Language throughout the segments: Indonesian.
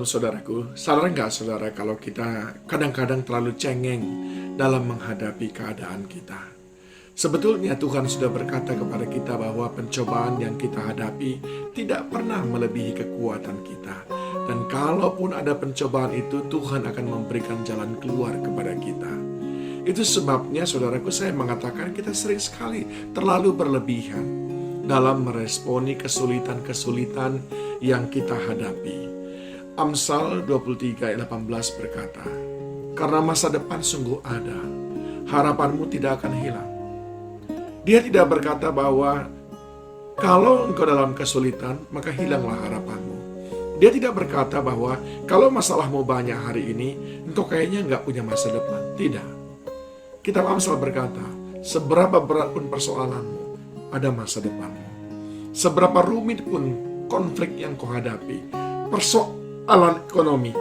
Shalom saudaraku, sadar nggak saudara kalau kita kadang-kadang terlalu cengeng dalam menghadapi keadaan kita. Sebetulnya Tuhan sudah berkata kepada kita bahwa pencobaan yang kita hadapi tidak pernah melebihi kekuatan kita. Dan kalaupun ada pencobaan itu, Tuhan akan memberikan jalan keluar kepada kita. Itu sebabnya saudaraku saya mengatakan kita sering sekali terlalu berlebihan dalam meresponi kesulitan-kesulitan yang kita hadapi. Amsal 23 ayat 18 berkata, "Karena masa depan sungguh ada, harapanmu tidak akan hilang." Dia tidak berkata bahwa kalau engkau dalam kesulitan, maka hilanglah harapanmu. Dia tidak berkata bahwa kalau masalahmu banyak hari ini, engkau kayaknya nggak punya masa depan. Tidak. Kitab Amsal berkata, seberapa berat pun persoalanmu, ada masa depanmu. Seberapa rumit pun konflik yang kau hadapi, persoalan ekonomi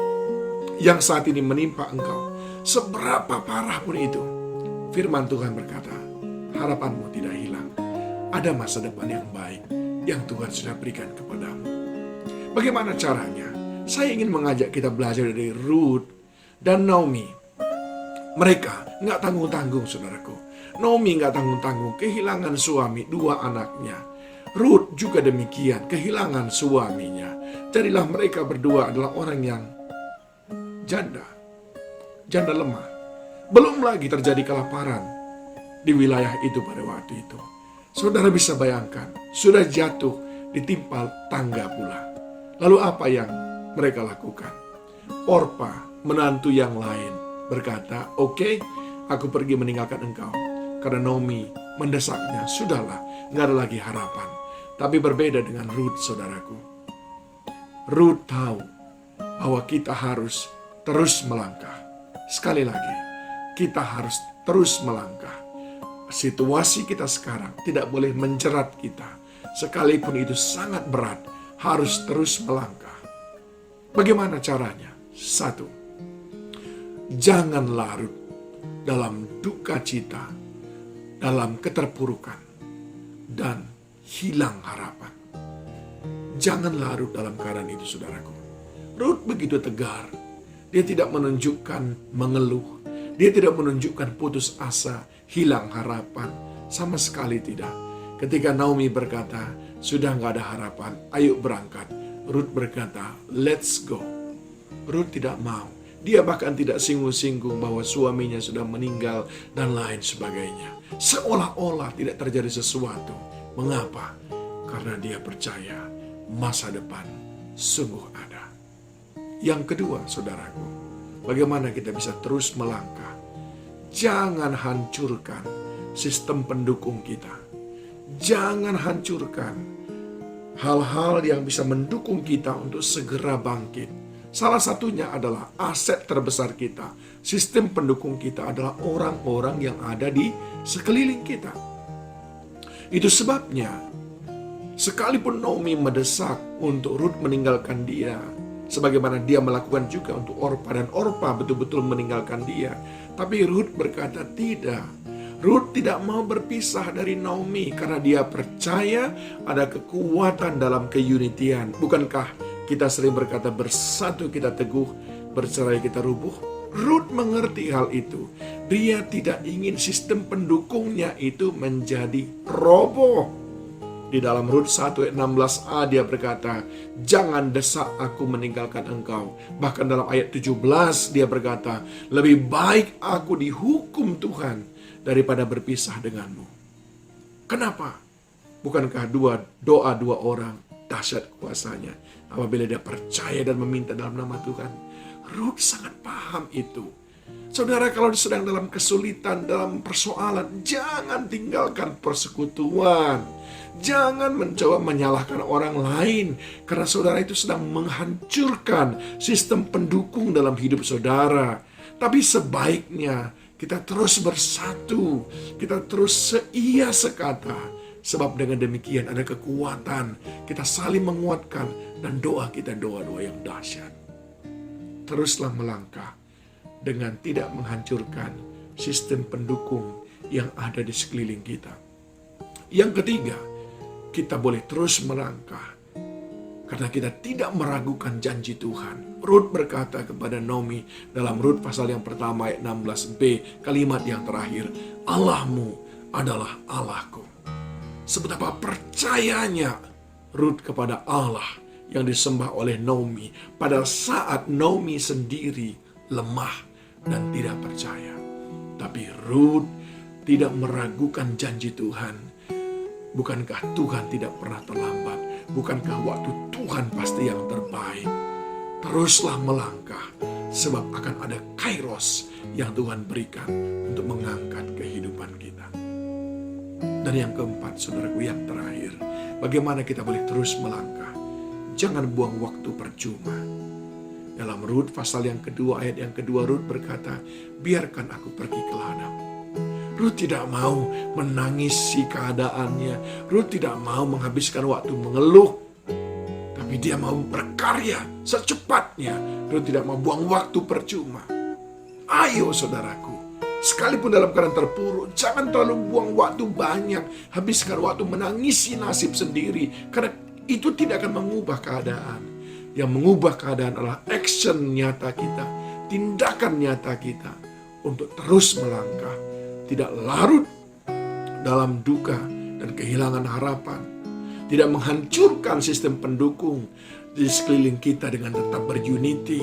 yang saat ini menimpa engkau, seberapa parah pun itu, firman Tuhan berkata, harapanmu tidak hilang. Ada masa depan yang baik yang Tuhan sudah berikan kepadamu. Bagaimana caranya? Saya ingin mengajak kita belajar dari Ruth dan Naomi. Mereka nggak tanggung-tanggung, saudaraku. Naomi nggak tanggung-tanggung, kehilangan suami, 2 anaknya. Ruth juga demikian, kehilangan suaminya. Jadilah mereka berdua adalah orang yang janda lemah. Belum lagi terjadi kelaparan di wilayah itu pada waktu itu. Saudara bisa bayangkan, sudah jatuh ditimpa tangga pula. Lalu apa yang mereka lakukan? Orpa, menantu yang lain, berkata, "Oke, aku pergi meninggalkan engkau." Karena Naomi mendesaknya, sudahlah, nggak ada lagi harapan. Tapi berbeda dengan Ruth, saudaraku. Ruth tahu bahwa kita harus terus melangkah. Sekali lagi, kita harus terus melangkah. Situasi kita sekarang tidak boleh menjerat kita. Sekalipun itu sangat berat, harus terus melangkah. Bagaimana caranya? 1. Jangan larut dalam duka cita, dalam keterpurukan, dan hilang harapan. Jangan larut dalam keadaan itu, saudaraku. Ruth begitu tegar. Dia tidak menunjukkan mengeluh. Dia tidak menunjukkan putus asa, hilang harapan. Sama sekali tidak. Ketika Naomi berkata, sudah nggak ada harapan, ayo berangkat. Ruth berkata, let's go. Ruth tidak mau. Dia bahkan tidak singgung-singgung bahwa suaminya sudah meninggal dan lain sebagainya. Seolah-olah tidak terjadi sesuatu. Mengapa? Karena dia percaya masa depan sungguh ada. Yang kedua, saudaraku, bagaimana kita bisa terus melangkah? Jangan hancurkan sistem pendukung kita. Jangan hancurkan hal-hal yang bisa mendukung kita untuk segera bangkit. Salah satunya adalah aset terbesar kita. Sistem pendukung kita adalah orang-orang yang ada di sekeliling kita. Itu sebabnya, sekalipun Naomi mendesak untuk Ruth meninggalkan dia, sebagaimana dia melakukan juga untuk Orpa, dan Orpa betul-betul meninggalkan dia, tapi Ruth berkata tidak. Ruth tidak mau berpisah dari Naomi karena dia percaya ada kekuatan dalam keunitian. Bukankah kita sering berkata bersatu kita teguh, bercerai kita rubuh? Ruth mengerti hal itu. Dia tidak ingin sistem pendukungnya itu menjadi roboh. Di dalam Ruth 1 ayat 16a dia berkata, jangan desak aku meninggalkan engkau. Bahkan dalam ayat 17 dia berkata, lebih baik aku dihukum Tuhan daripada berpisah denganmu. Kenapa? Bukankah doa dua orang dahsyat kuasanya apabila dia percaya dan meminta dalam nama Tuhan? Ruth sangat paham itu. Saudara, kalau sedang dalam kesulitan, dalam persoalan, jangan tinggalkan persekutuan. Jangan mencoba menyalahkan orang lain, karena saudara itu sedang menghancurkan sistem pendukung dalam hidup saudara. Tapi sebaiknya kita terus bersatu, kita terus seia sekata. Sebab dengan demikian ada kekuatan, kita saling menguatkan, dan doa kita doa-doa yang dahsyat. Teruslah melangkah dengan tidak menghancurkan sistem pendukung yang ada di sekeliling kita. Yang ketiga, kita boleh terus melangkah karena kita tidak meragukan janji Tuhan. Rut berkata kepada Naomi dalam Rut pasal yang pertama ayat 16b, kalimat yang terakhir, Allahmu adalah Allahku. Seberapa percayanya Rut kepada Allah yang disembah oleh Naomi pada saat Naomi sendiri lemah dan tidak percaya. Tapi Rut tidak meragukan janji Tuhan. Bukankah Tuhan tidak pernah terlambat? Bukankah waktu Tuhan pasti yang terbaik? Teruslah melangkah, sebab akan ada kairos yang Tuhan berikan untuk mengangkat kehidupan kita. Dan yang keempat, saudaraku, yang terakhir, bagaimana kita boleh terus melangkah? Jangan buang waktu percuma. Dalam Rut pasal yang kedua, ayat yang kedua, Rut berkata, biarkan aku pergi ke ladang. Rut tidak mau menangisi keadaannya. Rut tidak mau menghabiskan waktu mengeluh. Tapi dia mau berkarya secepatnya. Rut tidak mau buang waktu percuma. Ayo saudaraku, sekalipun dalam keadaan terpuruk, jangan terlalu buang waktu banyak. Habiskan waktu menangisi nasib sendiri. Karena itu tidak akan mengubah keadaan. Yang mengubah keadaan adalah action nyata kita. Tindakan nyata kita. Untuk terus melangkah. Tidak larut dalam duka dan kehilangan harapan. Tidak menghancurkan sistem pendukung di sekeliling kita dengan tetap berunity.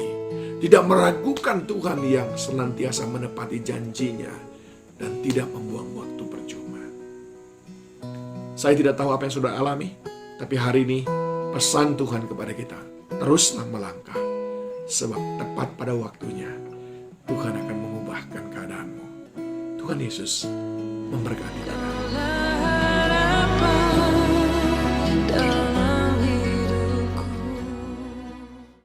Tidak meragukan Tuhan yang senantiasa menepati janjinya. Dan tidak membuang waktu percuma. Saya tidak tahu apa yang sudah alami. Tapi hari ini pesan Tuhan kepada kita. Teruslah melangkah. Sebab tepat pada waktunya Tuhan akan mengubahkan keadaanmu. Tuhan Yesus memberkati kita.